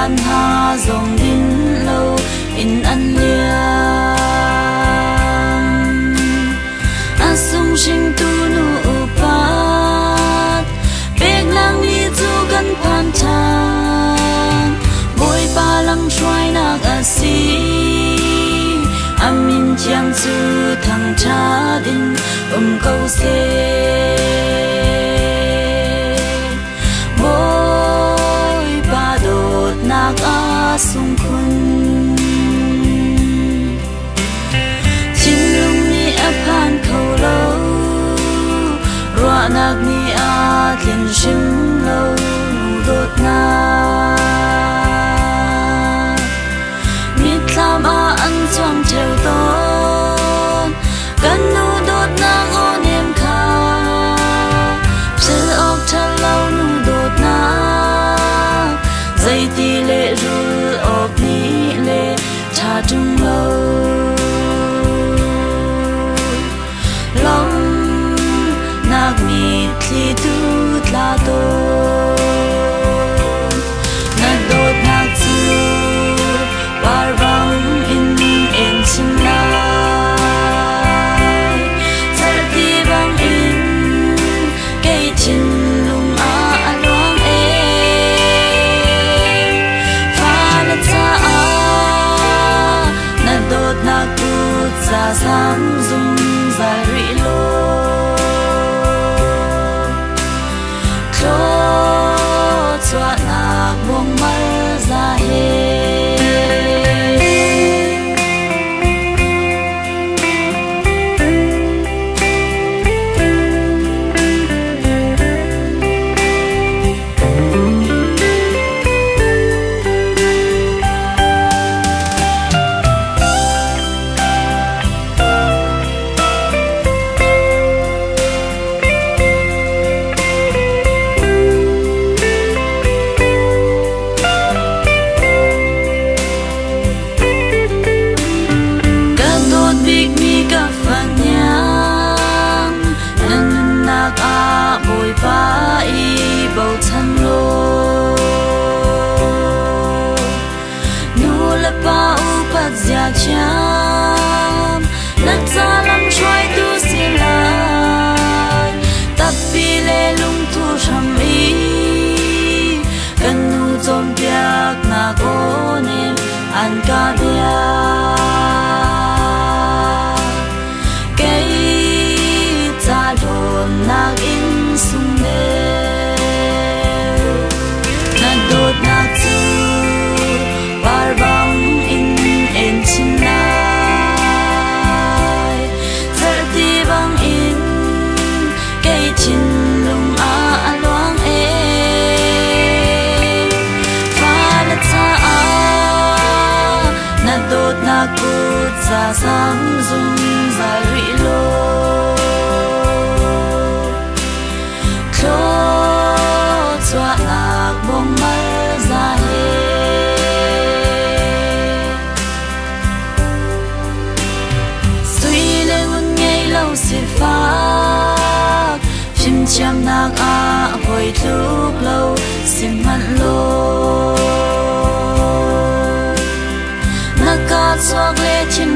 ban ha dòng din lâu in an liang asung sing tu nu upat bek lang ni chu kan phan thang boi pa lang shwai nak asi amin chiang chu thang cha din câu se boi pa dot nak asung khun chin lung ni aphan khâu lâu rua nak ni a tlen shim lâu dot na mit lam a an chong theo ton kan nu dot na on em kha chel ok thal lâu nu dot na zai ti le rul ok ni le cha tung lâu long nak mi thli tu tla to na dot na chu par bang in en chin la char ti bang in kei chin lung a luang e fa la cha a na dot na ku cha sam zum za ri lo chua nak buông mar ra he pa i bầu thân lô nu la pa u pat zia cham lak cha lam choi tu si lai tap pi le lung tu sham i kan nu zom piak na ko ne an ka bia kei cha lom nak in sung le na dot na chu par bang in en chin lai zar ti bang in kei chin lung a luang e fa la cha a na dot na ku cha sam zum za ri lo chua nak buông mar ra he suy le ngun ngei lâu si phak phim cham nak a hoi thuk lâu sim man lo na ka chuak le chim